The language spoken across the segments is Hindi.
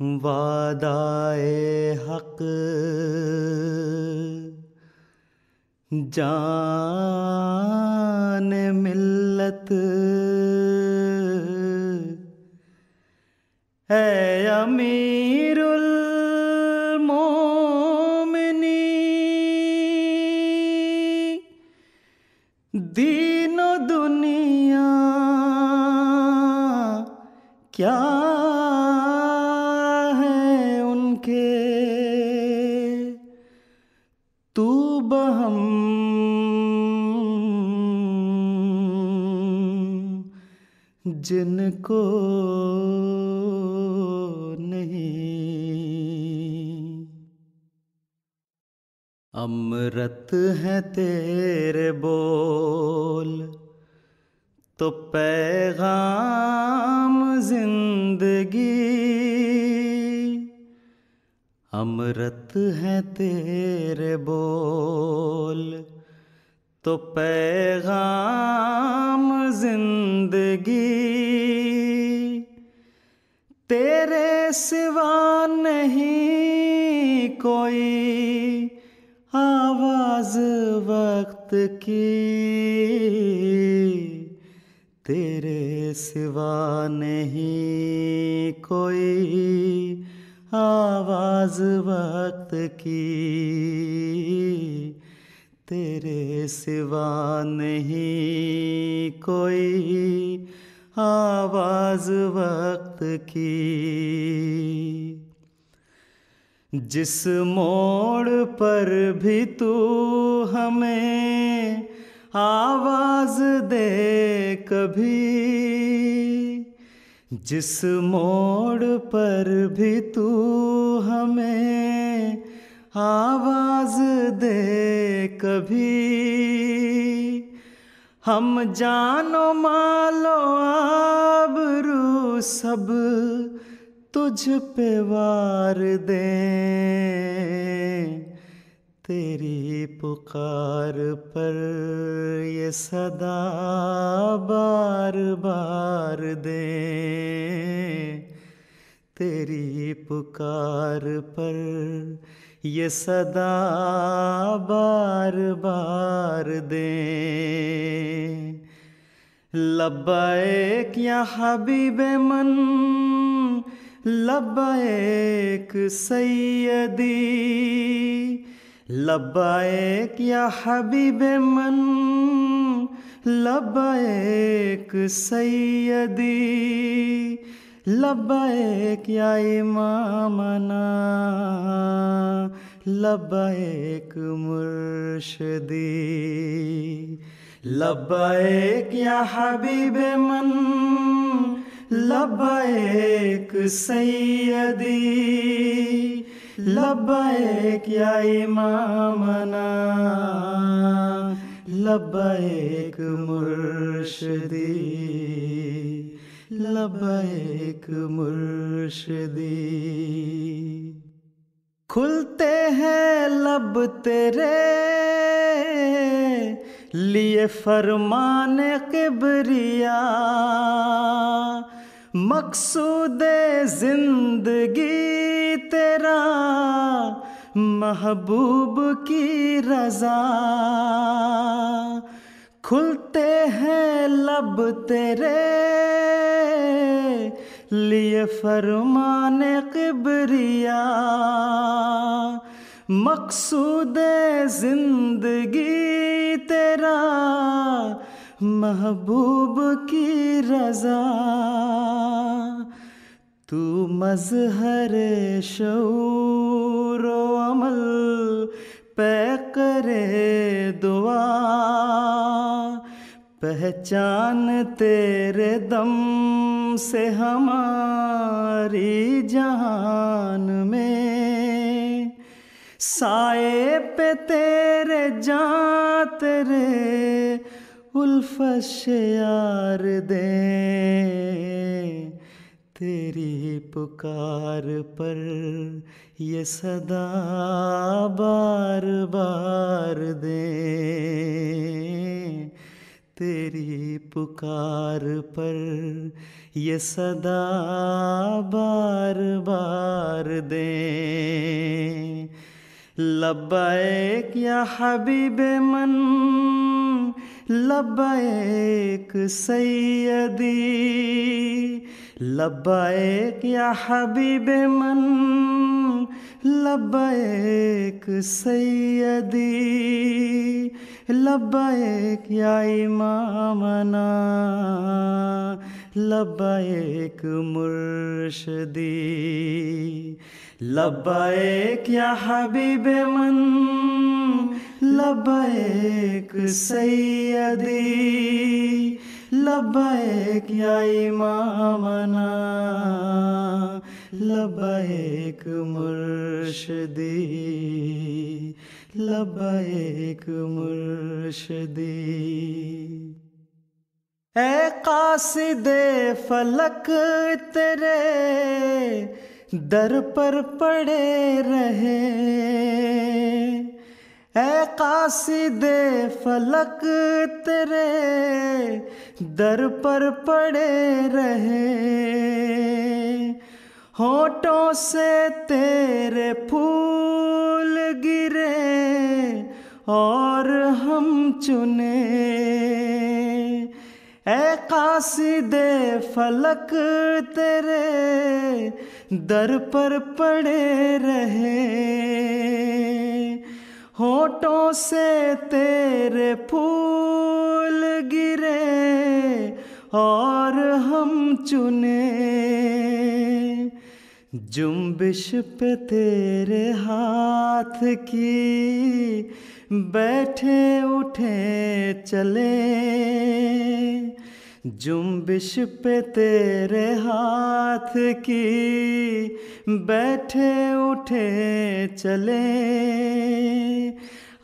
वादाए हक जान मिल्लत है अमीरुल मोमिनी दीनो दुनिया क्या है उनके तू बहम जिनको नहीं। अमृत है तेरे बोल तो पैगाम जिंदगी, अमृत है तेरे बोल तो पैगाम जिंदगी। तेरे सिवा नहीं कोई आवाज वक्त की, तेरे सिवा नहीं कोई आवाज वक्त की, तेरे सिवा नहीं कोई आवाज वक्त की। जिस मोड़ पर भी तू हमें आवाज दे कभी, जिस मोड़ पर भी तू हमें आवाज दे कभी, हम जानो मालो आबरू सब तुझ पे वार दें। तेरी पुकार पर ये सदा बार बार दें, तेरी पुकार पर ये सदा बार बार दें। लब्बैक या हबीबे मन, लब्बैक सैयदी, लब्बैक या हबीबे मन, लब्बैक सैयदी, लब्बैक या इमामना, लब्बैक मुर्शिदी। लब्बैक या हबीबे मन, लब्बैक सैयदी, लब्बैक या इमामना, लब्बैक मुर्शिदी, लब्बैक मुर्शिदी। खुलते हैं लब तेरे लिए फरमाने किबरिया, मकसूदे जिंदगी तेरा महबूब की रजा। खुलते हैं लब तेरे लिए फरमाने किबरिया, मकसूदे जिंदगी तेरा महबूब की रजा। तू मज़हर शऊर व अमल पे करे दुआ, पहचान तेरे दम से हमारी जहान में, साए पे तेरे जां तेरे उल्फत यार दे। तेरी पुकार पर ये सदा बार बार दे, तेरी पुकार पर ये सदा बार बार दें। लब्बैक या हबीबे मन, लब्बैक सैयदी, लब्बैक या हबीबे मन, लब्बैक सैयदी, लब्बैक या इमामना, लब्बैक मुर्शदी। लब्बैक या हबीबे मन, लब्बैक सैयदी, लब्बैक या इमामना, लब्बैक मुर्शदी, लब्बैक मुर्शदी। ऐ कासिदे फलक तेरे दर पर पड़े रहे, ऐ कासिदे फलक तेरे दर पर पड़े रहे। होठों से तेरे फूल गिरे और हम चुने, ऐ कासिदे फलक तेरे दर पर पड़े रहे। होठों से तेरे फूल गिरे और हम चुने। जुम्बिश पे तेरे हाथ की बैठे उठे चले, जुम्बिश पे तेरे हाथ की बैठे उठे चले।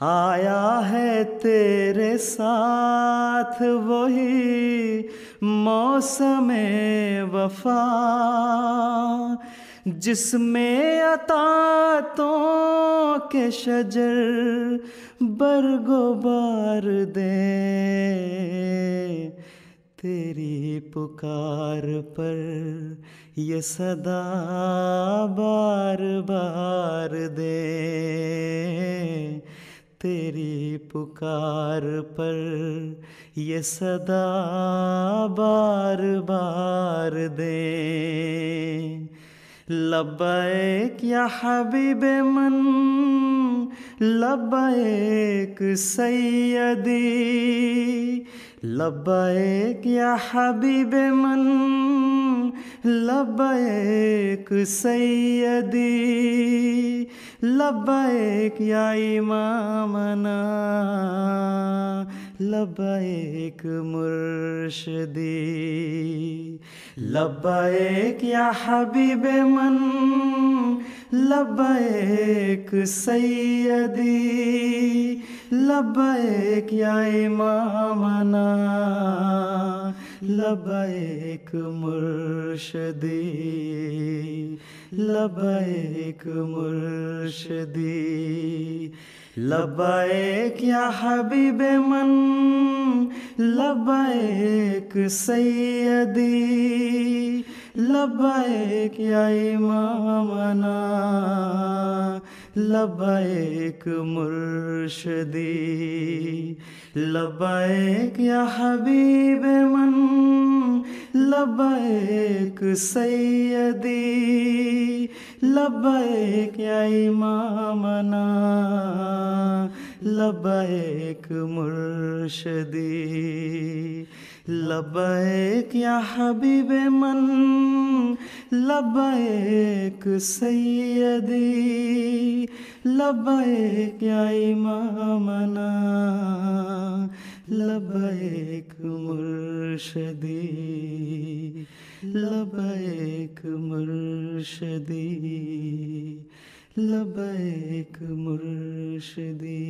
आया है तेरे साथ वही मौसमे वफा, जिसमें अतातों के शजर बरगोबार दे। तेरी पुकार पर ये सदा बार बार दे, तेरी पुकार पर ये सदा बार बार दे। लब्बैक या हबीबे मन, लब्बैक सैयदी, लब्बैक या हबीबे मन, लब्बैक सैयदी, लब्बैक या इमामना, लब्बैक मुर्शदी। लब्बैक या हबीबे मन, लब्बैक सैयदी, लब्बैक या इमामना, लब्बैक मुर्शदी, लब्बैक मुर्शदी। लब्बैक या हबीबे मन, लब्बैक सैयदी, लब्बैक या इमामना, लब्बैक मुर्शदी। लब्बैक या हबीबे मन, लब्बैक सैयदी, लब्बैक या इमामना, लब्बैक मुर्शदी। लब्बैक या हबीबे मन, लब्बैक सैयदी, लब्बैक या इमामना, लब्बैक मुर्शदी, लब्बैक मुर्शदी, लब्बैक मुर्शदी।